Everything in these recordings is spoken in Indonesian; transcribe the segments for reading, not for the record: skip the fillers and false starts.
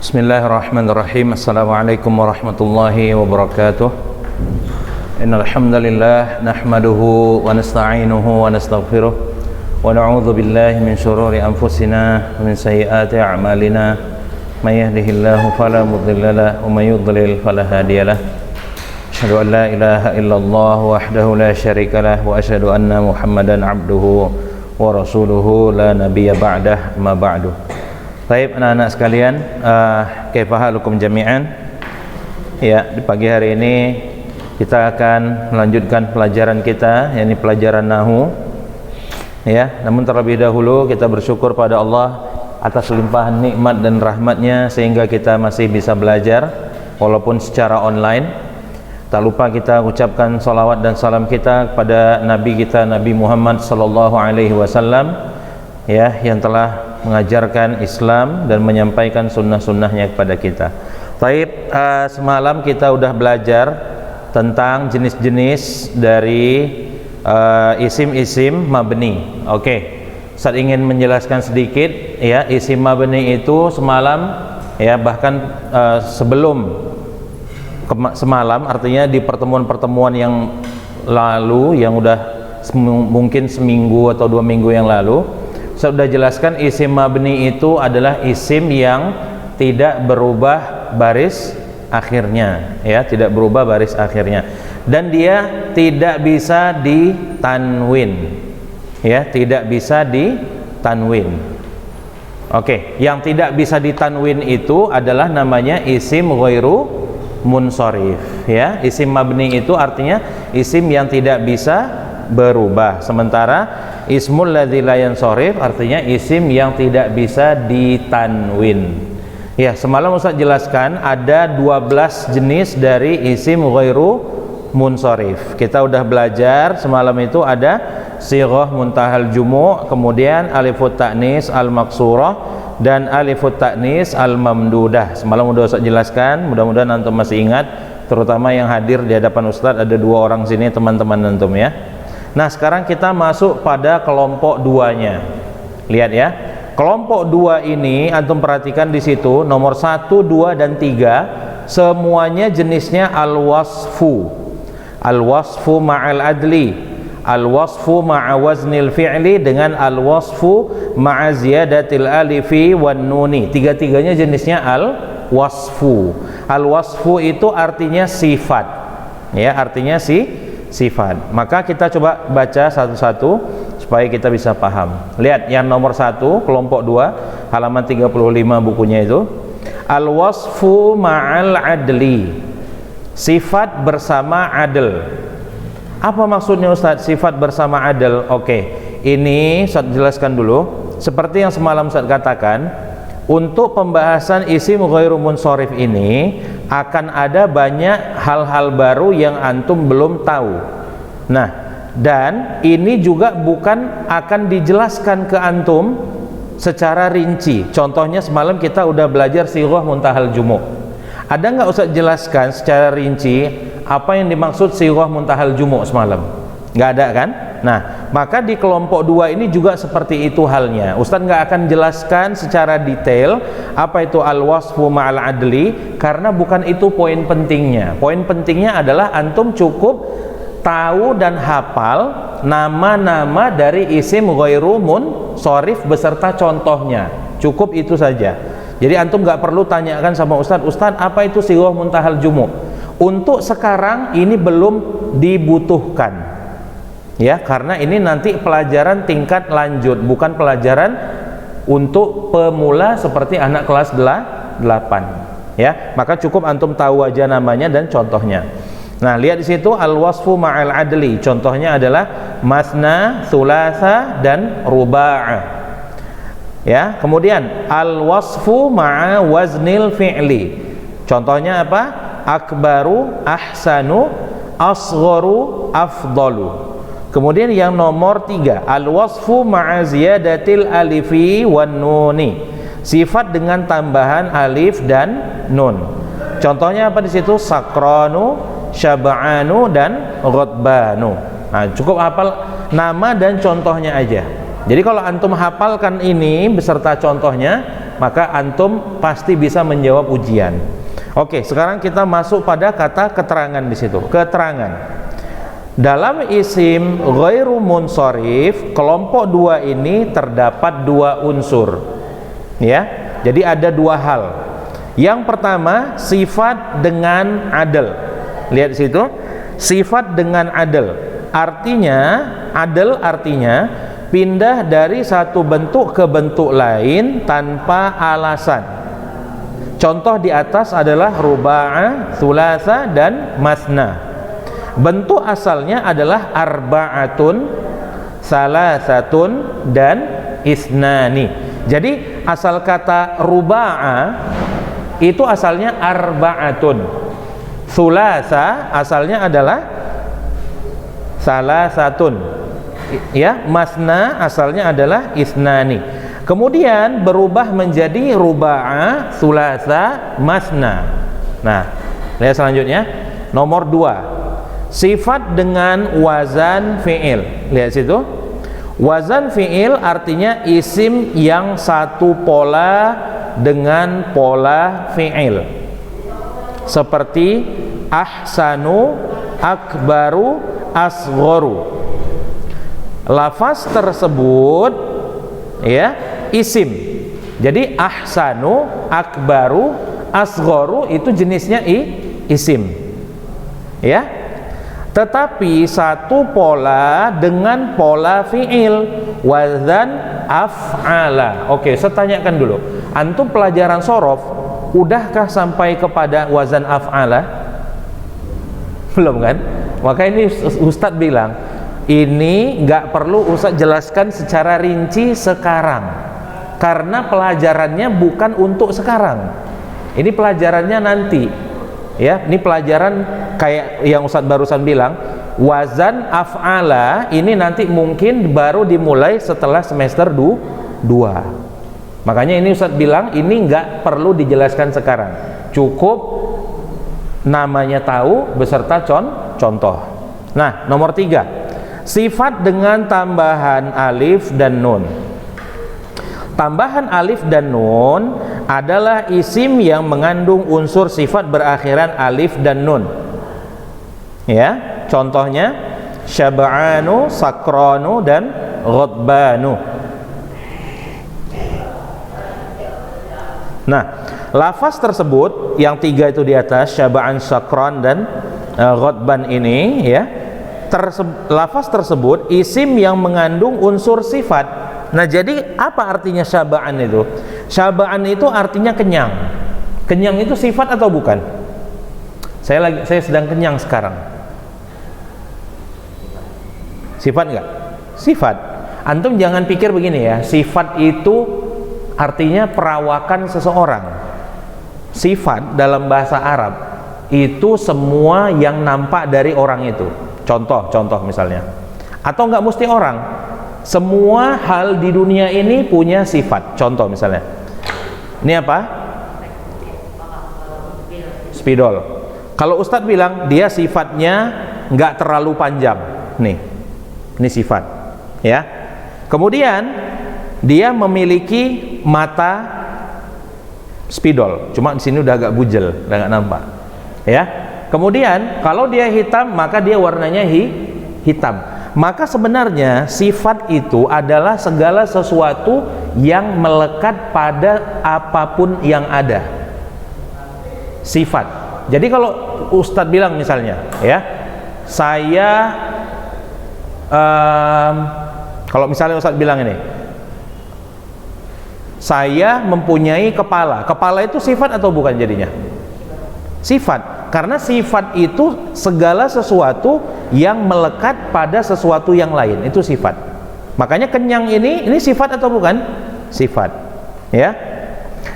Bismillahirrahmanirrahim. Assalamualaikum warahmatullahi wabarakatuh. Innal hamdalillah nahmaduhu wa nasta'inuhu wa nastaghfiruh wa na'udzu billahi min shururi anfusina wa min sayyiati a'malina. May yahdihillahu fala mudilla lahu wa may yudlil fala hadiya lahu. Asyhadu an la ilaha illallah wahdahu la syarika lahu wa asyhadu anna Muhammadan 'abduhu wa rasuluhu la nabiyya ba'dah, ma ba'du. Baik anak-anak sekalian, kaifa halukum jami'an? Ya, di pagi hari ini kita akan melanjutkan pelajaran kita, yakni pelajaran nahwu. Ya, namun terlebih dahulu kita bersyukur pada Allah atas limpahan nikmat dan rahmatnya sehingga kita masih bisa belajar walaupun secara online. Tak lupa kita ucapkan salawat dan salam kita kepada Nabi kita, Nabi Muhammad sallallahu alaihi wasallam, ya, yang telah mengajarkan Islam dan menyampaikan sunnah-sunnahnya kepada kita. Taib, semalam kita udah belajar tentang jenis-jenis dari isim-isim mabni. Oke, saya ingin menjelaskan sedikit, ya, isim mabni itu semalam, ya, bahkan sebelum semalam, artinya di pertemuan-pertemuan yang lalu, yang udah mungkin seminggu atau 2 minggu yang lalu, saya sudah jelaskan isim mabni itu adalah isim yang tidak berubah baris akhirnya, ya, tidak berubah baris akhirnya, dan dia tidak bisa ditanwin, ya, tidak bisa ditanwin. Oke, yang tidak bisa ditanwin itu adalah namanya isim ghairu munsharif, ya. Isim mabni itu artinya isim yang tidak bisa berubah, sementara ismul ladzi la yansharif artinya isim yang tidak bisa ditanwin. Ya, semalam Ustaz jelaskan ada 12 jenis dari isim ghairu munsharif. Kita udah belajar semalam itu ada sighah muntahal jumu', kemudian alifut ta'nis al maksurah dan alifut ta'nis al mamdudah. Semalam udah Ustaz jelaskan, mudah-mudahan antum masih ingat, terutama yang hadir di hadapan Ustaz, ada 2 orang sini teman-teman antum, ya. Nah, sekarang kita masuk pada kelompok 2-nya. Lihat, ya. Kelompok 2 ini antum perhatikan di situ nomor 1, 2 dan 3 semuanya jenisnya al-wasfu. Al-wasfu ma'al adli, al-wasfu ma'a waznil fi'li dengan al-wasfu ma'a ziyadatil alifi wan nuni. Tiga-tiganya jenisnya al-wasfu. Al-wasfu itu artinya sifat, ya, artinya sifat. Maka kita coba baca satu-satu supaya kita bisa paham. Lihat yang nomor 1, kelompok 2, halaman 35 bukunya itu. Al-wasfu ma'al adli, sifat bersama adl. Apa maksudnya Ustaz sifat bersama adl? Oke, ini Ustaz jelaskan dulu. Seperti yang semalam Ustaz katakan, untuk pembahasan isim ghairu munsharif ini akan ada banyak hal-hal baru yang antum belum tahu. Nah, dan ini juga bukan akan dijelaskan ke antum secara rinci. Contohnya semalam kita udah belajar sighah muntahal jumu'. Ada nggak Ustaz jelaskan secara rinci apa yang dimaksud sighah muntahal jumu' semalam? Nggak ada kan? Nah, maka di kelompok 2 ini juga seperti itu halnya. Ustaz nggak akan jelaskan secara detail apa itu al-wasfu ma'al adli, karena bukan itu poin pentingnya. Poin pentingnya adalah antum cukup tahu dan hafal nama-nama dari isim ghairu munsharif beserta contohnya. Cukup itu saja. Jadi antum nggak perlu tanyakan sama Ustaz, Ustaz apa itu sighah muntahal jumu'? Untuk sekarang ini belum dibutuhkan, ya, karena ini nanti pelajaran tingkat lanjut, bukan pelajaran untuk pemula seperti anak kelas 8, ya. Maka cukup antum tahu aja namanya dan contohnya. Nah, lihat di situ al-wasfu ma'al adli, contohnya adalah masna, thulatha dan ruba'. Ya, kemudian al-wasfu ma'a waznil fi'li, contohnya apa? Akbaru, ahsanu, asgharu, afdalu. Kemudian yang nomor 3, al-wasfu ma'a ziyadatil alifi wan nuni, sifat dengan tambahan alif dan nun. Contohnya apa di situ? Sakranu, syab'anu dan ghadbanu. Nah, cukup hafal nama dan contohnya aja. Jadi kalau antum hafalkan ini beserta contohnya, maka antum pasti bisa menjawab ujian. Oke, sekarang kita masuk pada kata keterangan di situ. Keterangan. Dalam isim ghairu munsharif, kelompok dua ini terdapat dua unsur. Ya. Jadi ada dua hal. Yang pertama, sifat dengan adl. Lihat di situ. Sifat dengan adl. Adl artinya pindah dari satu bentuk ke bentuk lain tanpa alasan. Contoh di atas adalah ruba'a, thulatha, dan masna. Bentuk asalnya adalah arba'atun, salasatun, dan isnani. Jadi asal kata ruba'a itu asalnya arba'atun. Thulatha asalnya adalah salasatun. Ya, masna asalnya adalah isnani. Kemudian berubah menjadi ruba'a, thulatha, masna. Nah, lihat selanjutnya. Nomor 2. Sifat dengan wazan fi'il. Lihat situ. Wazan fi'il artinya isim yang satu pola dengan pola fi'il. Seperti ahsanu, akbaru, asghoru. Lafaz tersebut ya isim. Jadi ahsanu, akbaru, asghoru itu jenisnya isim. Ya. Tetapi satu pola dengan pola fi'il, wazan af'ala. Oke, saya tanyakan dulu. Antum pelajaran shorof, udahkah sampai kepada wazan af'ala? Belum kan? Maka ini Ustadz bilang, ini nggak perlu Ustadz jelaskan secara rinci sekarang. Karena pelajarannya bukan untuk sekarang. Ini pelajarannya nanti. Ya, ini pelajaran kayak yang Ustadz barusan bilang, wazan af'ala ini nanti mungkin baru dimulai setelah semester 2. Makanya ini Ustadz bilang ini nggak perlu dijelaskan sekarang. Cukup namanya tahu beserta contoh. Nah, nomor 3. Sifat dengan tambahan alif dan nun. Tambahan alif dan nun adalah isim yang mengandung unsur sifat berakhiran alif dan nun. Ya, contohnya syab'anu, sakranu, dan ghadbanu. Nah, lafaz tersebut yang 3 itu di atas, syab'an, sakran, dan ghadban ini ya, lafaz tersebut isim yang mengandung unsur sifat. Nah, jadi apa artinya syaba'an itu? Syaba'an itu artinya kenyang. Kenyang itu sifat atau bukan? Saya sedang kenyang sekarang. Sifat enggak? Sifat. Antum jangan pikir begini ya, sifat itu artinya perawakan seseorang. Sifat dalam bahasa Arab itu semua yang nampak dari orang itu. Contoh misalnya. Atau enggak mesti orang. Semua hal di dunia ini punya sifat. Contoh misalnya, ini apa? Spidol. Kalau Ustadz bilang dia sifatnya nggak terlalu panjang, nih, ini sifat, ya. Kemudian dia memiliki mata spidol, cuma di sini udah agak bujel, udah nggak nampak, ya. Kemudian kalau dia hitam, maka dia warnanya hitam. Maka sebenarnya sifat itu adalah segala sesuatu yang melekat pada apapun yang ada. Sifat. Jadi kalau Ustadz bilang misalnya, ya, saya kalau misalnya Ustadz bilang ini, saya mempunyai kepala. Kepala itu sifat atau bukan jadinya? Sifat. Karena sifat itu segala sesuatu yang melekat pada sesuatu yang lain, itu sifat. Makanya kenyang ini sifat atau bukan? Sifat. Ya.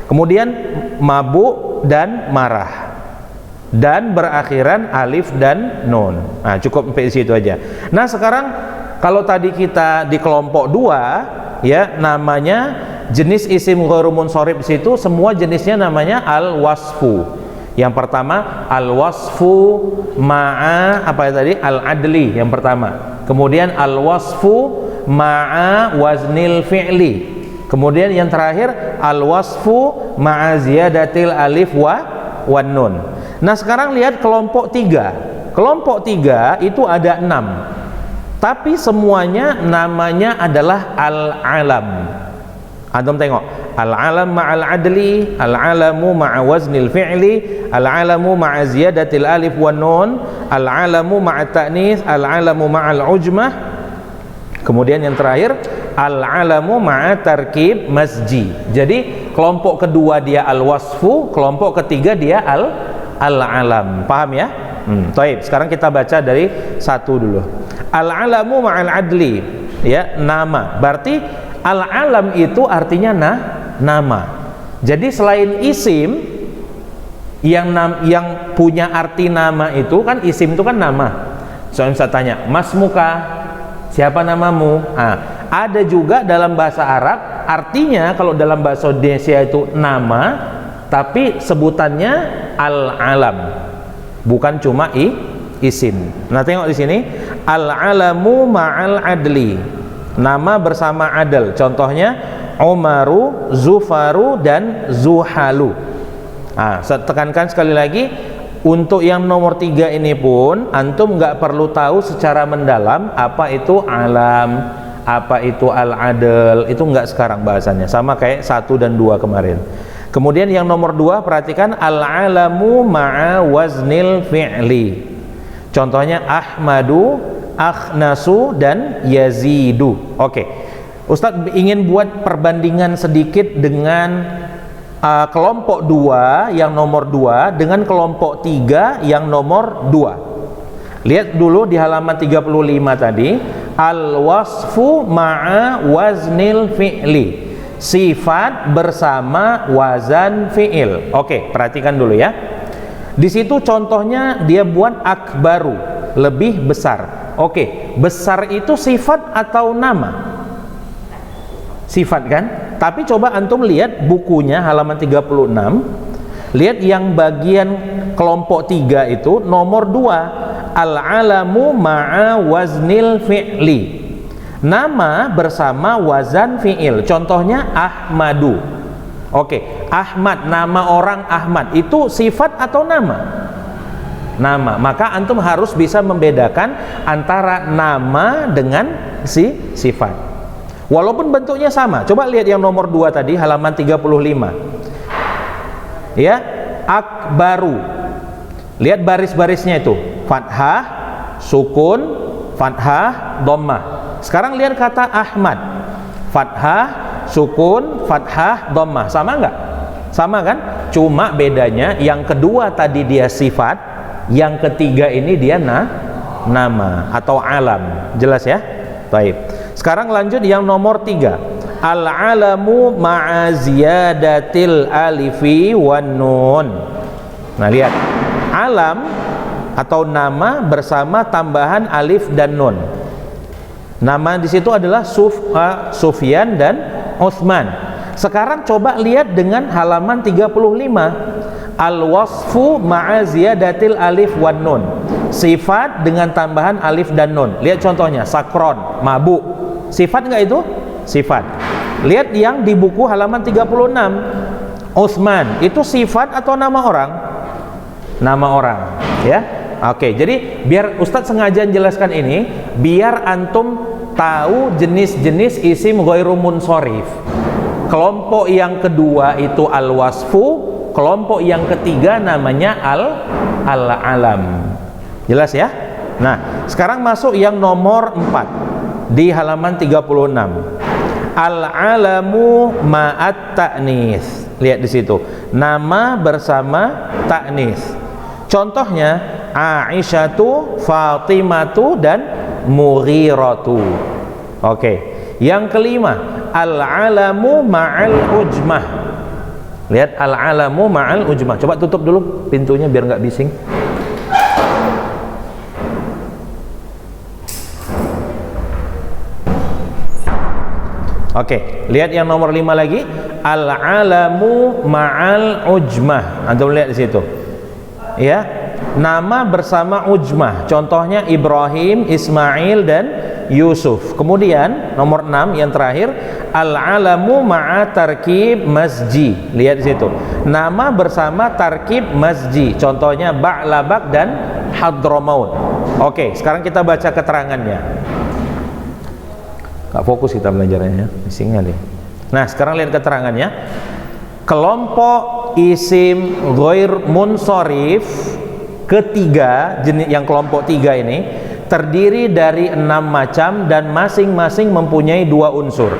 Kemudian mabuk dan marah. Dan berakhiran alif dan nun. Nah, cukup sampai situ aja. Nah, sekarang kalau tadi kita di kelompok 2, ya, namanya jenis isim ghairu munsharif di situ semua jenisnya namanya al-wasfu. Yang pertama al-wasfu ma'a apa tadi? Al-adli yang pertama. Kemudian al-wasfu ma'a waznil fi'li. Kemudian yang terakhir al-wasfu ma'a ziyadatil alif wan nun. Nah, sekarang lihat kelompok 3. Kelompok 3 itu ada 6. Tapi semuanya namanya adalah al-alam. Antum tengok, al-alam ma'al adli, al-alamu ma'a waznil fi'li, al-alamu ma'a ziyadatil alif wan nun, al-alamu ma'a ta'nis, al-alamu ma'al ujmah. Kemudian yang terakhir al-alamu ma'a tarkib masji. Jadi kelompok kedua dia al-wasfu, kelompok ketiga dia al-alam. Paham ya? Baik, sekarang kita baca dari satu dulu. Al-alamu ma'al adli, ya, nama. Berarti al-alam itu artinya nama. Jadi selain isim yang punya arti nama itu kan, isim itu kan nama. Soalnya saya tanya, Mas Muka, siapa namamu? Ada juga dalam bahasa Arab, artinya kalau dalam bahasa Indonesia itu nama, tapi sebutannya al-alam, bukan cuma isim. Nah, tengok di sini, al-alamu ma'al adli, nama bersama adal. Contohnya Umaru, Zufaru, dan Zuhalu. Tekankan sekali lagi, untuk yang nomor 3 ini pun antum nggak perlu tahu secara mendalam apa itu alam, apa itu al-adl, itu nggak sekarang bahasannya, sama kayak 1 dan 2 kemarin. Kemudian yang nomor 2, perhatikan al-alamu ma'a waznil fi'li. Contohnya Ahmadu, Akhnasu, dan Yazidu. Oke, Ustadz ingin buat perbandingan sedikit dengan kelompok 2 yang nomor 2 dengan kelompok 3 yang nomor 2. Lihat dulu di halaman 35 tadi, al-wasfu ma'a waznil fi'li, sifat bersama wazan fi'il. Oke, perhatikan dulu ya. Di situ contohnya dia buat akbaru, lebih besar. Oke, besar itu sifat atau nama? Sifat kan? Tapi coba antum lihat bukunya halaman 36. Lihat yang bagian kelompok 3 itu nomor 2, al-alamu ma'a waznil fi'li, nama bersama wazan fi'il. Contohnya Ahmadu. Oke, Ahmad, nama orang Ahmad, itu sifat atau nama? Nama. Maka antum harus bisa membedakan antara nama dengan sifat, walaupun bentuknya sama. Coba lihat yang nomor 2 tadi, halaman 35 ya, akbaru. Lihat baris-barisnya itu, fathah, sukun, fathah, dhammah. Sekarang lihat kata Ahmad, fathah, sukun, fathah, dhammah. Sama nggak? Sama kan? Cuma bedanya yang kedua tadi dia sifat, yang ketiga ini dia nama atau alam. Jelas ya? Baik. Sekarang lanjut yang nomor 3, al-alamu ma'a ziyadatil alifi wan nun. Nah, lihat, alam atau nama bersama tambahan alif dan nun. Nama di situ adalah Sufyan dan Utsman. Sekarang coba lihat dengan halaman 35, al-wasfu ma'a ziyadatil alif wan nun, sifat dengan tambahan alif dan nun. Lihat contohnya, sakron, mabuk. Sifat enggak itu? Sifat. Lihat yang di buku halaman 36, Utsman, itu sifat atau nama orang? Nama orang, ya. Oke, jadi biar Ustadz sengaja jelaskan ini, biar antum tahu jenis-jenis isim ghairu munsharif. Kelompok yang kedua itu al-wasfu, kelompok yang ketiga namanya al-alam. Jelas ya? Nah, sekarang masuk yang nomor 4 di halaman 36. Al-alamu ma'at ta'nis. Lihat di situ, nama bersama ta'nis. Contohnya Aisyatu, Fatimatu, dan Mughiratu. Oke. Yang kelima, al-alamu ma'al ujmah. Lihat, al-alamu ma'al ujmah. Coba tutup dulu pintunya biar nggak bising. Oke, lihat yang nomor 5 lagi, al-alamu ma'al ujmah. Antum lihat di situ. Ya, nama bersama ujmah. Contohnya Ibrahim, Ismail, dan Yusuf. Kemudian nomor 6 yang terakhir, al-alamu ma'a tarkib masji. Lihat di situ. Nama bersama tarkib masji. Contohnya Ba'labak dan Hadramaut. Oke, sekarang kita baca keterangannya. Gak fokus kita belajarnya, bising kali. Nah, sekarang lihat keterangannya. Kelompok isim ghair munsharif ketiga, jenis yang kelompok 3 ini terdiri dari 6 macam dan masing-masing mempunyai 2 unsur.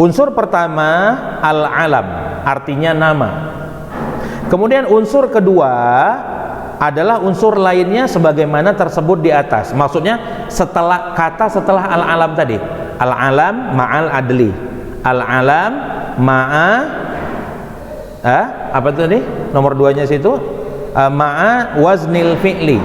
Unsur pertama al-alam, artinya nama. Kemudian unsur kedua adalah unsur lainnya sebagaimana tersebut di atas. Maksudnya setelah al-alam tadi. Al-alam ma'al adli. Al-alam ma'a apa itu tadi? Nomor 2-nya situ ma'a waznil fi'li.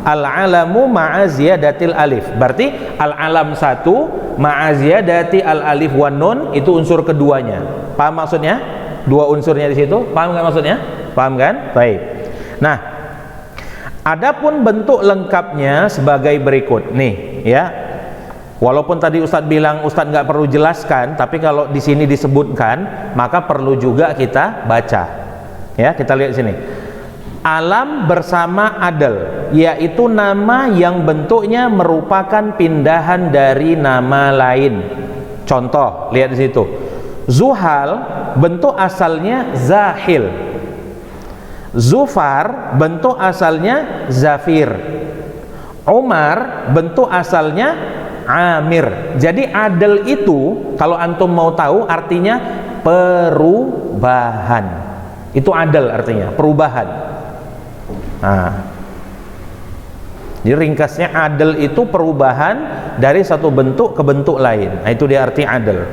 Al-alamu ma'a ziyadatil alif. Berarti al-alam 1 ma'a ziyadati al-alif wan nun, itu unsur keduanya. Paham maksudnya? 2 unsurnya di situ. Paham nggak maksudnya? Paham kan? Baik. Nah, adapun bentuk lengkapnya sebagai berikut. Nih, ya. Walaupun tadi Ustadz bilang Ustadz nggak perlu jelaskan, tapi kalau di sini disebutkan, maka perlu juga kita baca. Ya, kita lihat sini. Alam bersama adal, yaitu nama yang bentuknya merupakan pindahan dari nama lain. Contoh, lihat di situ. Zuhal bentuk asalnya Zahil. Zufar bentuk asalnya Zafir. Umar bentuk asalnya Amir. Jadi adal itu kalau antum mau tahu artinya perubahan. Itu adal artinya perubahan. Nah, jadi ringkasnya adal itu perubahan dari satu bentuk ke bentuk lain. Nah, itu dia arti adal.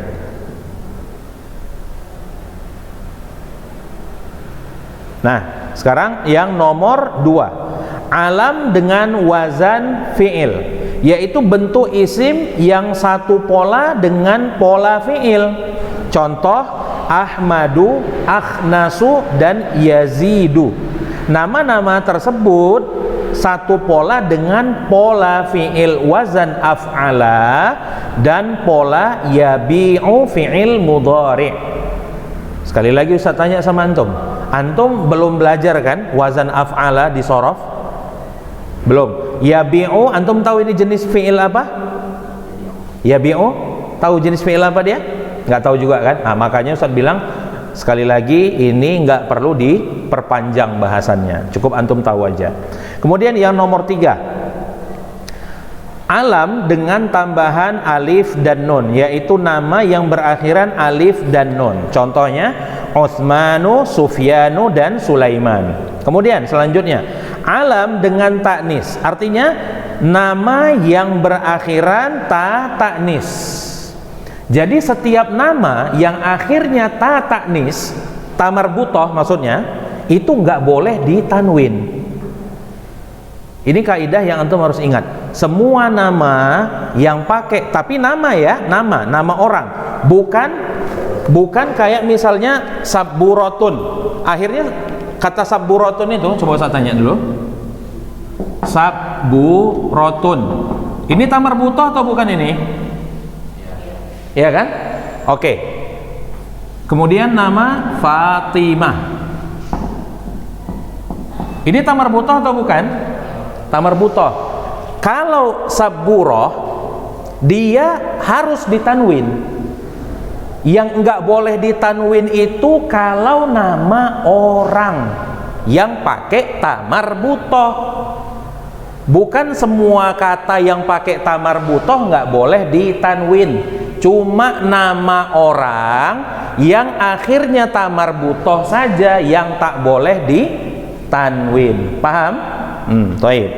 Nah, sekarang yang nomor 2, alam dengan wazan fi'il, yaitu bentuk isim yang satu pola dengan pola fi'il. Contoh Ahmadu, Akhnasu, dan Yazidu. Nama-nama tersebut satu pola dengan pola fi'il wazan af'ala dan pola yabi'u fi'il mudhari'. Sekali lagi Ustaz tanya sama antum. Antum belum belajar kan wazan af'ala di shorof? Belum. Yabi'u, antum tahu ini jenis fi'il apa? Yabi'u, tahu jenis fi'il apa dia? Nggak tahu juga kan? Nah, makanya Ustaz bilang sekali lagi ini nggak perlu diperpanjang bahasannya, cukup antum tahu aja. Kemudian yang nomor 3, alam dengan tambahan alif dan nun, yaitu nama yang berakhiran alif dan nun. Contohnya Utsmanu, Sufyanu, dan Sulaiman. Kemudian selanjutnya alam dengan taknis, artinya nama yang berakhiran ta taknis. Jadi setiap nama yang akhirnya ta taknis, ta marbutoh maksudnya, itu nggak boleh ditanwin. Ini kaidah yang antum harus ingat. Semua nama yang pakai, tapi nama ya, nama orang, bukan kayak misalnya sabburotun. Akhirnya kata sabburotun itu, coba saya tanya dulu. Sabburotun. Ini ta marbutoh atau bukan ini? Ya kan? Oke. Kemudian nama Fatimah. Ini ta marbutoh atau bukan? Ta marbutoh. Kalau sabburoh dia harus ditanwin. Yang enggak boleh ditanwin itu kalau nama orang yang pakai ta marbutoh. Bukan semua kata yang pakai ta marbutoh enggak boleh ditanwin. Cuma nama orang yang akhirnya ta marbutoh saja yang tak boleh ditanwin. Paham? Baik.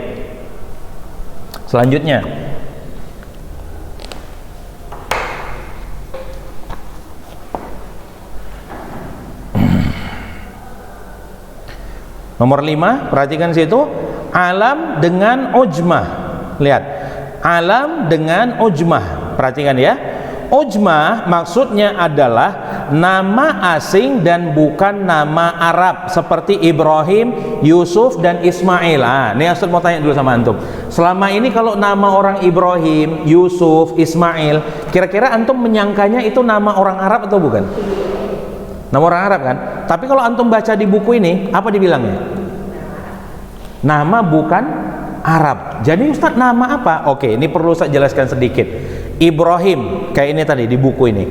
Selanjutnya nomor 5, perhatikan situ, alam dengan ujmah. Lihat, alam dengan ujmah, perhatikan ya. Ujmah maksudnya adalah nama asing dan bukan nama Arab seperti Ibrahim, Yusuf dan Ismail. Ini Ustaz mau tanya dulu sama antum. Selama ini kalau nama orang Ibrahim, Yusuf, Ismail, kira-kira antum menyangkanya itu nama orang Arab atau bukan? Nama orang Arab kan? Tapi kalau antum baca di buku ini, apa dibilangnya? Nama bukan Arab. Jadi Ustaz, nama apa? Oke, ini perlu saya jelaskan sedikit. Ibrahim, kayak ini tadi di buku ini.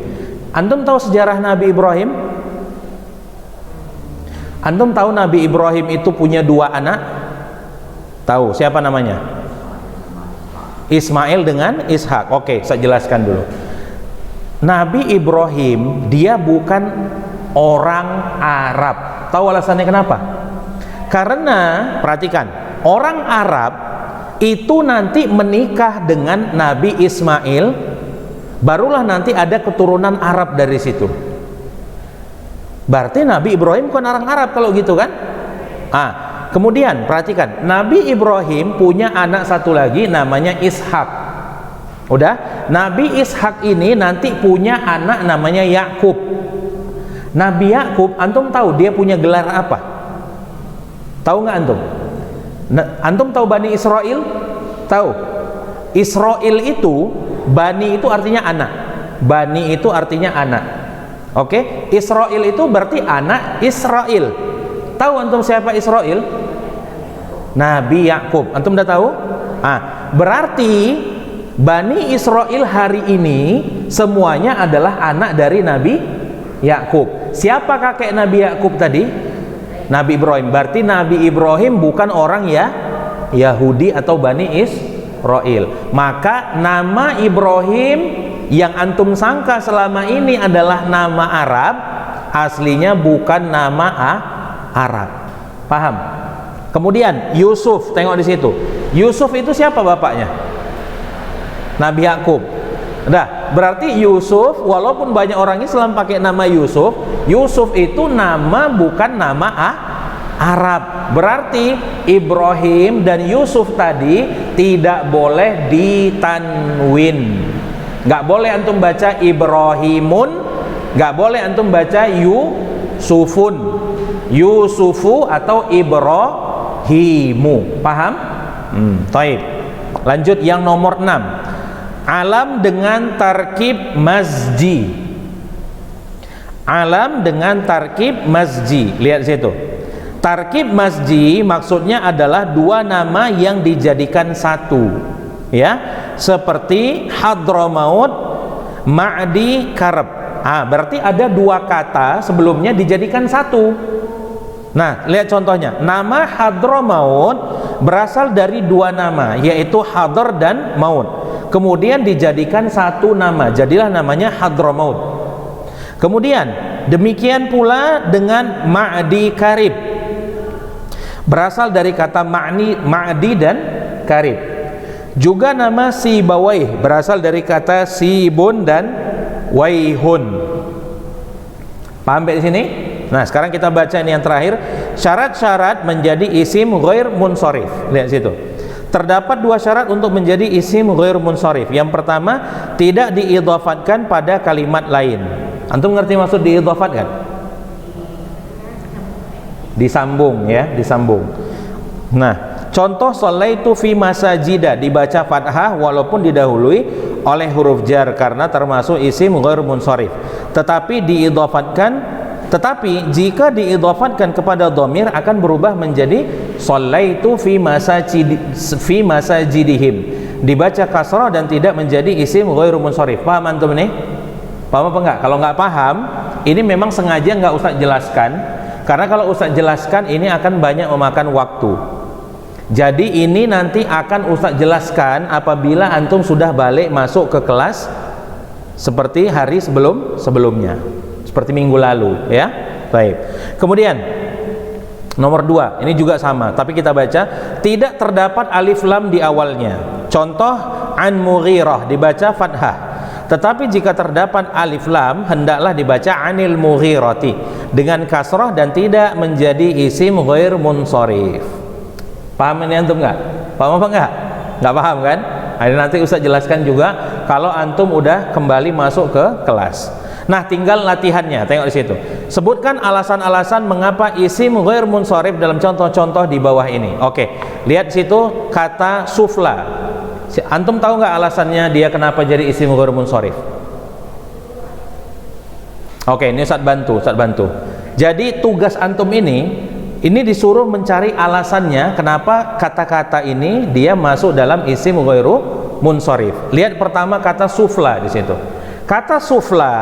Antum tahu sejarah Nabi Ibrahim? Antum tahu Nabi Ibrahim itu punya 2 anak? Tahu siapa namanya? Ismail dengan Ishak. Oke, saya jelaskan dulu. Nabi Ibrahim dia bukan orang Arab. Tahu alasannya kenapa? Karena perhatikan, orang Arab itu nanti menikah dengan Nabi Ismail, barulah nanti ada keturunan Arab dari situ. Berarti Nabi Ibrahim bukan orang Arab kalau gitu kan? Kemudian perhatikan, Nabi Ibrahim punya anak satu lagi namanya Ishak. Udah, Nabi Ishak ini nanti punya anak namanya Yakub. Nabi Yakub, antum tahu dia punya gelar apa? Tahu nggak antum? Antum tahu Bani Israel? Tahu? Israel itu, Bani itu artinya anak. Bani itu artinya anak. Oke? Israel itu berarti anak Israel. Tahu antum siapa Israel? Nabi Yakub. Antum udah tahu? Berarti Bani Israel hari ini semuanya adalah anak dari Nabi Yakub. Siapa kakek Nabi Yakub tadi? Nabi Ibrahim. Berarti Nabi Ibrahim bukan orang Yahudi atau Bani Israel. Maka nama Ibrahim yang antum sangka selama ini adalah nama Arab, aslinya bukan nama Arab. Paham? Kemudian Yusuf, tengok di situ. Yusuf itu siapa bapaknya? Nabi Yakub. Nah, berarti Yusuf, walaupun banyak orang Islam pakai nama Yusuf, Yusuf itu nama bukan nama Arab. Berarti Ibrahim dan Yusuf tadi tidak boleh ditanwin. Nggak boleh antum baca Ibrahimun, nggak boleh antum baca Yusufun, Yusufu atau Ibrahimu. Paham? Taib. Lanjut yang nomor 6. Alam dengan tarkib mazji. Alam dengan tarkib mazji. Lihat situ. Tarkib mazji maksudnya adalah 2 nama yang dijadikan satu. Ya, seperti Hadramaut, Ma'di, Karab. Berarti ada 2 kata sebelumnya dijadikan satu. Nah, lihat contohnya. Nama Hadramaut berasal dari 2 nama, yaitu Hadr dan Maut. Kemudian dijadikan satu nama, jadilah namanya Hadramaut. Kemudian demikian pula dengan Ma'di Karib, berasal dari kata Ma'di dan Karib. Juga nama Sibawaih berasal dari kata Sibun dan Waihun. Paham sampai di sini? Nah, sekarang kita baca ini yang terakhir, syarat-syarat menjadi isim ghair munsharif. Lihat situ. Terdapat 2 syarat untuk menjadi isim ghair munsharif. Yang pertama, tidak diidhafatkan pada kalimat lain. Antum ngerti maksud diidhafatkan? Disambung ya, disambung. Nah, contoh sholaitu fi masajida dibaca fathah walaupun didahului oleh huruf jar karena termasuk isim ghair munsharif. Tetapi jika diidhafatkan kepada dhamir akan berubah menjadi shallaitu fi masajidihim. Dibaca kasrah dan tidak menjadi isim ghairu munsharif. Paham antum nih? Paham apa enggak? Kalau enggak paham, ini memang sengaja enggak usah jelaskan, karena kalau usah jelaskan ini akan banyak memakan waktu. Jadi ini nanti akan Ustaz jelaskan apabila antum sudah balik masuk ke kelas seperti hari sebelumnya. Seperti minggu lalu ya. Baik. Kemudian nomor 2, ini juga sama, tapi kita baca tidak terdapat alif lam di awalnya. Contoh an Mughirah dibaca fathah. Tetapi jika terdapat alif lam hendaklah dibaca anil Mughirati dengan kasrah dan tidak menjadi isim ghair munsharif. Paham ini antum enggak? Paham apa enggak? Enggak paham kan? Nanti Ustaz jelaskan juga kalau antum udah kembali masuk ke kelas. Nah, tinggal latihannya. Tengok di situ. Sebutkan alasan-alasan mengapa isim ghair munsharif dalam contoh-contoh di bawah ini. Oke, lihat situ kata sufla. Antum tahu nggak alasannya dia kenapa jadi isim ghair munsharif? Oke, ini Ustaz bantu. Jadi tugas antum ini disuruh mencari alasannya kenapa kata-kata ini dia masuk dalam isim ghairu munsharif. Lihat pertama kata sufla di situ. Kata sufla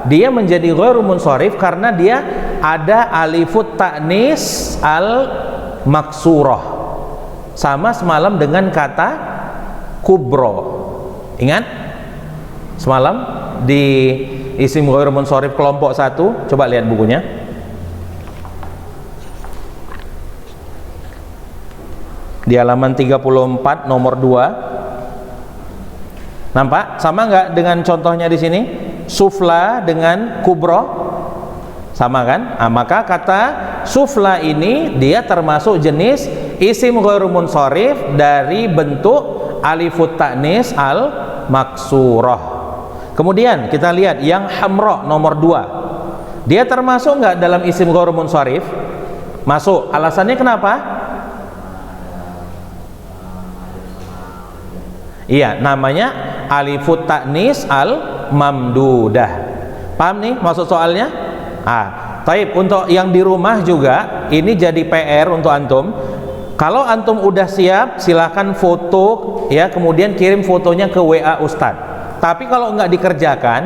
dia menjadi ghairu munsharif karena dia ada alifut ta'nis al maksurah. Sama semalam dengan kata kubro. Ingat? Semalam di isim ghairu munsharif kelompok 1, coba lihat bukunya. Di halaman 34 nomor 2. Nampak? Sama nggak dengan contohnya di sini? Sufla dengan kubro sama kan? Nah, maka kata sufla ini dia termasuk jenis isim ghairu munsharif dari bentuk alifut ta'nis al maksurah. Kemudian kita lihat yang hamra nomor 2. Dia termasuk nggak dalam isim ghairu munsharif? Masuk. Alasannya kenapa? Iya, namanya alifut ta'nis al mamdudah. Paham nih maksud soalnya? Taib, untuk yang di rumah juga ini jadi PR untuk antum. Kalau antum udah siap, silahkan foto ya, kemudian kirim fotonya ke WA Ustadz. Tapi kalau nggak dikerjakan,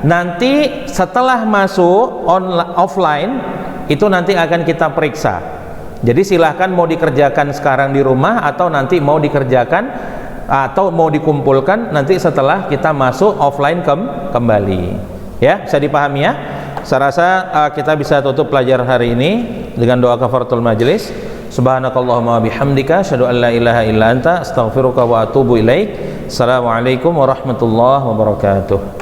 nanti setelah masuk offline itu nanti akan kita periksa. Jadi silahkan mau dikerjakan sekarang di rumah atau nanti mau dikerjakan atau mau dikumpulkan nanti setelah kita masuk offline kembali. Ya, bisa dipahami ya? Saya rasa kita bisa tutup pelajaran hari ini dengan doa kafaratul majlis. Subhanakallahumma bihamdika asyhadu an la ilaha illa anta astaghfiruka wa atubu ilaik. Assalamualaikum warahmatullahi wabarakatuh.